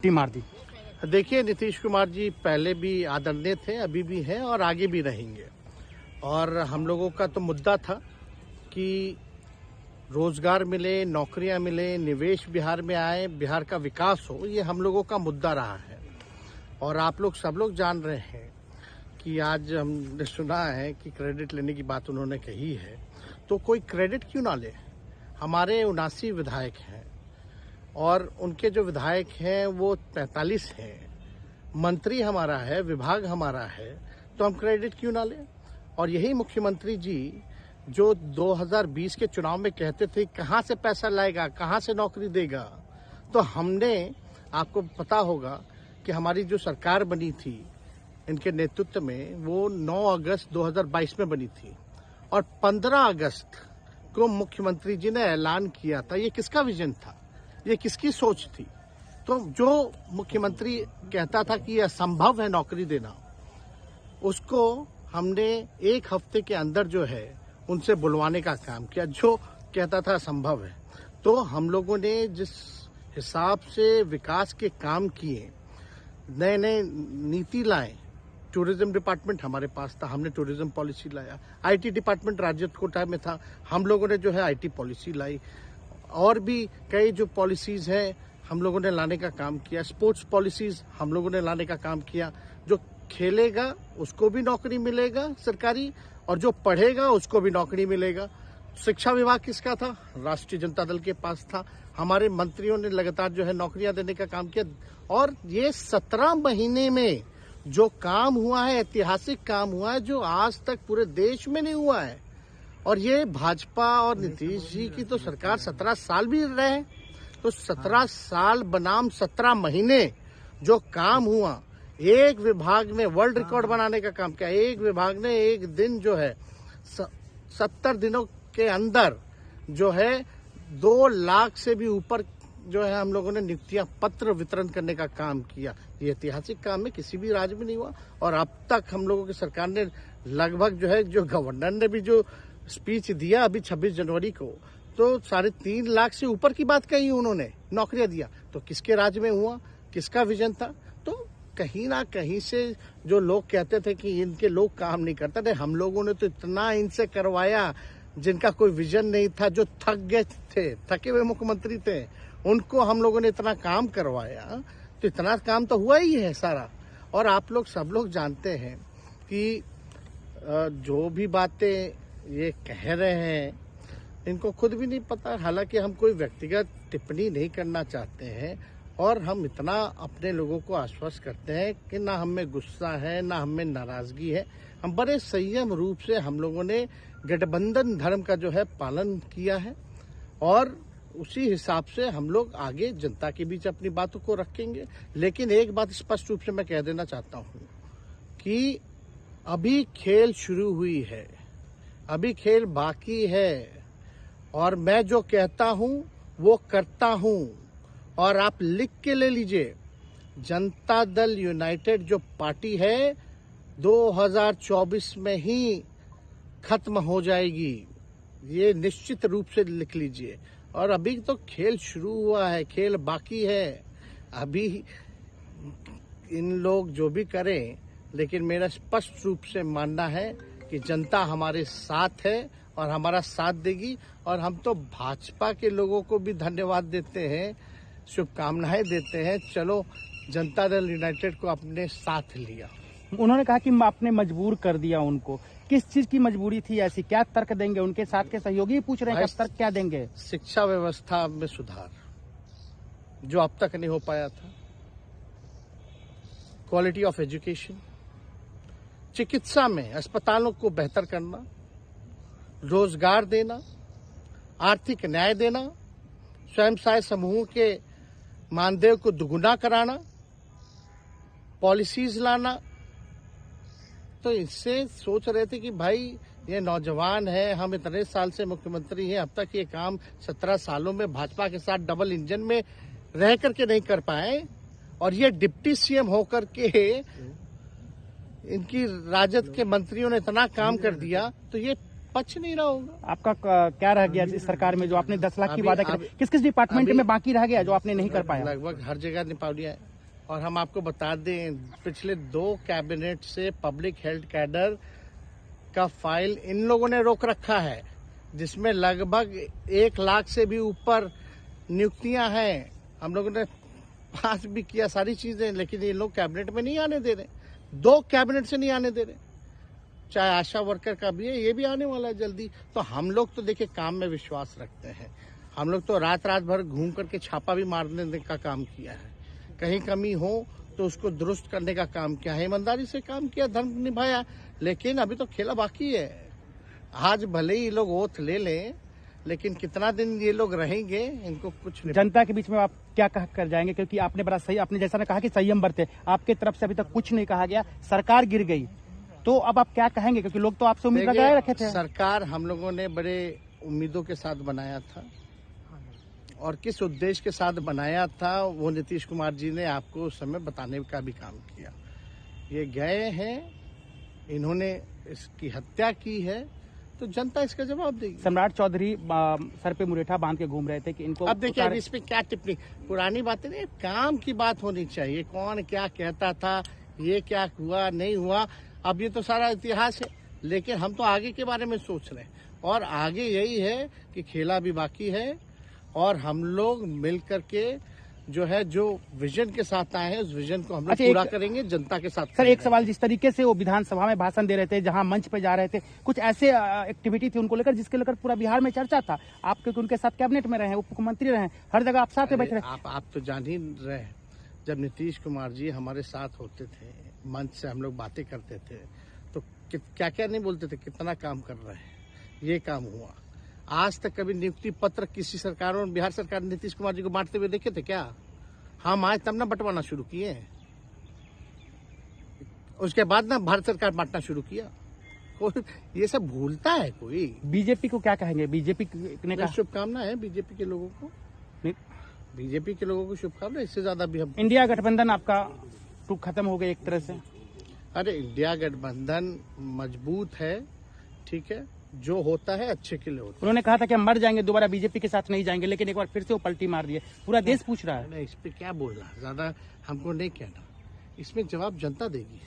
मुट्ठी मार दी। देखिए, नीतीश कुमार जी पहले भी आदरणीय थे, अभी भी हैं और आगे भी रहेंगे। और हम लोगों का तो मुद्दा था कि रोजगार मिले, नौकरियां मिले, निवेश बिहार में आए, बिहार का विकास हो, ये हम लोगों का मुद्दा रहा है। और आप लोग सब लोग जान रहे हैं कि आज हमने सुना है कि क्रेडिट लेने की बात उन्होंने कही है, तो कोई क्रेडिट क्यों ना ले। हमारे 79 विधायक हैं और उनके जो विधायक हैं वो 43 हैं, मंत्री हमारा है, विभाग हमारा है, तो हम क्रेडिट क्यों ना लें। और यही मुख्यमंत्री जी जो 2020 के चुनाव में कहते थे कहाँ से पैसा लाएगा, कहाँ से नौकरी देगा, तो हमने, आपको पता होगा कि हमारी जो सरकार बनी थी इनके नेतृत्व में, वो 9 अगस्त 2022 में बनी थी और 15 अगस्त को मुख्यमंत्री जी ने ऐलान किया था। ये किसका विजन था, ये किसकी सोच थी। तो जो मुख्यमंत्री कहता था कि यह असंभव है नौकरी देना, उसको हमने एक हफ्ते के अंदर जो है उनसे बुलवाने का काम किया, जो कहता था असंभव है। तो हम लोगों ने जिस हिसाब से विकास के काम किए, नए नए नीति लाए, टूरिज्म डिपार्टमेंट हमारे पास था, हमने टूरिज्म पॉलिसी लाया। आईटी डिपार्टमेंट राज्य कोटा में था, हम लोगों ने जो है आईटी पॉलिसी लाई। और भी कई जो पॉलिसीज हैं हम लोगों ने लाने का काम किया। स्पोर्ट्स पॉलिसीज हम लोगों ने लाने का काम किया। जो खेलेगा उसको भी नौकरी मिलेगा सरकारी, और जो पढ़ेगा उसको भी नौकरी मिलेगा। शिक्षा विभाग किसका था, राष्ट्रीय जनता दल के पास था। हमारे मंत्रियों ने लगातार जो है नौकरियां देने का काम किया। और ये 17 महीने में जो काम हुआ है, ऐतिहासिक काम हुआ है, जो आज तक पूरे देश में नहीं हुआ है। और ये भाजपा और नीतीश जी की तो सरकार 17 साल भी रहे, तो 17 साल बनाम 17 महीने जो काम हुआ, एक विभाग ने वर्ल्ड रिकॉर्ड बनाने का काम किया। एक विभाग ने एक दिन जो है 70 दिनों के अंदर जो है 2 लाख से भी ऊपर जो है हम लोगों ने नियुक्तियां पत्र वितरण करने का काम किया। ये ऐतिहासिक काम है, किसी भी राज्य में नहीं हुआ। और अब तक हम लोगों की सरकार ने लगभग जो है, जो गवर्नर ने भी जो स्पीच दिया अभी 26 जनवरी को, तो 3.5 लाख से ऊपर की बात कही उन्होंने, नौकरियां दिया। तो किसके राज्य में हुआ, किसका विजन था। तो कहीं ना कहीं से जो लोग कहते थे कि इनके लोग काम नहीं करते थे, हम लोगों ने तो इतना इनसे करवाया जिनका कोई विजन नहीं था, जो थक गए थे, थके हुए मुख्यमंत्री थे, उनको हम लोगों ने इतना काम करवाया। तो इतना काम तो हुआ ही है सारा। और आप लोग सब लोग जानते हैं कि जो भी बातें ये कह रहे हैं इनको खुद भी नहीं पता। हालांकि हम कोई व्यक्तिगत टिप्पणी नहीं करना चाहते हैं और हम इतना अपने लोगों को आश्वस्त करते हैं कि ना हमें गुस्सा है, ना हमें नाराजगी है। हम बड़े संयम रूप से हम लोगों ने गठबंधन धर्म का जो है पालन किया है और उसी हिसाब से हम लोग आगे जनता के बीच अपनी बातों को रखेंगे। लेकिन एक बात स्पष्ट रूप से मैं कह देना चाहता हूं कि अभी खेल शुरू हुई है, अभी खेल बाकी है। और मैं जो कहता हूं वो करता हूं। और आप लिख के ले लीजिए, जनता दल यूनाइटेड जो पार्टी है 2024 में ही खत्म हो जाएगी, ये निश्चित रूप से लिख लीजिए। और अभी तो खेल शुरू हुआ है, खेल बाकी है। अभी इन लोग जो भी करें, लेकिन मेरा स्पष्ट रूप से मानना है कि जनता हमारे साथ है और हमारा साथ देगी। और हम तो भाजपा के लोगों को भी धन्यवाद देते हैं, शुभकामनाएं देते हैं। चलो, जनता दल यूनाइटेड को अपने साथ लिया। उन्होंने कहा कि आपने मजबूर कर दिया उनको। किस चीज की मजबूरी थी ऐसी, क्या तर्क देंगे? उनके साथ के सहयोगी पूछ रहे हैं, तर्क क्या देंगे? शिक्षा व्यवस्था में सुधार जो अब तक नहीं हो पाया था, क्वालिटी ऑफ एजुकेशन, चिकित्सा में अस्पतालों को बेहतर करना, रोजगार देना, आर्थिक न्याय देना, स्वयं सहायता समूह के मानदेय को दुगुना कराना, पॉलिसीज लाना। तो इससे सोच रहे थे कि भाई ये नौजवान है, हम इतने साल से मुख्यमंत्री हैं, अब तक ये काम 17 सालों में भाजपा के साथ डबल इंजन में रह करके नहीं कर पाए, और ये डिप्टी सीएम होकर के इनकी राजद के मंत्रियों ने इतना काम कर दिया, तो ये पच नहीं रहा होगा। आपका क्या रह गया इस सरकार में जो आपने 10 लाख की वादा किया? किस किस डिपार्टमेंट में बाकी रह गया जो आपने नहीं कर पाया? लगभग हर जगह निपा दिया है। और हम आपको बता दें, पिछले 2 कैबिनेट से पब्लिक हेल्थ कैडर का फाइल इन लोगों ने रोक रखा है, जिसमें लगभग 1 लाख से भी ऊपर नियुक्तियां हैं। हम लोगों ने पास भी किया सारी चीजें, लेकिन ये लोग कैबिनेट में नहीं आने दे रहे। 2 कैबिनेट से नहीं आने दे रहे। चाहे आशा वर्कर का भी है, ये भी आने वाला है जल्दी। तो हम लोग तो देखिए काम में विश्वास रखते हैं। हम लोग तो रात भर घूम करके छापा भी मारने का काम किया है। कहीं कमी हो तो उसको दुरुस्त करने का काम किया है, ईमानदारी से काम किया, धर्म निभाया। लेकिन अभी तो खेला बाकी है। आज भले ही लोग ओथ ले लें, लेकिन कितना दिन ये लोग रहेंगे, इनको कुछ नहीं। जनता के बीच में आप क्या कह कर जाएंगे, क्योंकि आपने बड़ा सही, आपने जैसा ने कहा कि संयम बरते, आपके तरफ से अभी तक कुछ नहीं कहा गया, सरकार गिर गई, तो अब आप क्या कहेंगे, क्योंकि लोग तो आपसे उम्मीद लगाए रखे थे। सरकार हम लोगों ने बड़े उम्मीदों के साथ बनाया था, और किस उद्देश्य के साथ बनाया था वो नीतीश कुमार जी ने आपको उस समय बताने का भी काम किया। ये गए हैं, इन्होंने इसकी हत्या की है, तो जनता इसका जवाब देगी। सम्राट चौधरी सर पे मुरेठा बांध के घूम रहे थे कि इनको अब देखिए इस पे क्या टिप्पणी, पुरानी बातें नहीं, काम की बात होनी चाहिए। कौन क्या कहता था, ये क्या हुआ नहीं हुआ, अब ये तो सारा इतिहास है। लेकिन हम तो आगे के बारे में सोच रहे हैं, और आगे यही है कि खेला भी बाकी है, और हम लोग मिल करके जो विजन के साथ आए हैं, उस विजन को हम लोग पूरा करेंगे जनता के साथ। सर एक सवाल, जिस तरीके से वो विधानसभा में भाषण दे रहे थे, जहां मंच पे जा रहे थे, कुछ ऐसे एक्टिविटी थी उनको लेकर जिसके लेकर पूरा बिहार में चर्चा था। आप क्योंकि उनके साथ कैबिनेट में रहे, उप मुख्यमंत्री रहे, हर जगह आप साथ में बैठे रहे। आप तो जान ही रहे हैं, जब नीतीश कुमार जी हमारे साथ होते थे, मंच से हम लोग बातें करते थे, तो क्या क्या नहीं बोलते थे, कितना काम कर रहे हैं, ये काम हुआ। आज तक कभी नियुक्ति पत्र किसी सरकारों और बिहार सरकार ने नीतीश कुमार जी को बांटते हुए देखे थे क्या? हम आए तब ना बंटवाना शुरू किए, उसके बाद ना भारत सरकार बांटना शुरू किया। कोई ये सब भूलता है कोई? बीजेपी को क्या कहेंगे? बीजेपी ने कहा शुभकामना है बीजेपी के लोगों को, बीजेपी के लोगों को शुभकामना। इससे ज्यादा भी हम, इंडिया गठबंधन आपका टूक खत्म हो गया एक तरह से। अरे इंडिया गठबंधन मजबूत है, ठीक है, जो होता है अच्छे के लिए होता है। उन्होंने कहा था कि हम मर जाएंगे, दोबारा बीजेपी के साथ नहीं जाएंगे, लेकिन एक बार फिर से वो पलटी मार दिए। पूरा देश पूछ रहा है। इस पे क्या बोलना, ज्यादा हमको नहीं कहना, इसमें जवाब जनता देगी।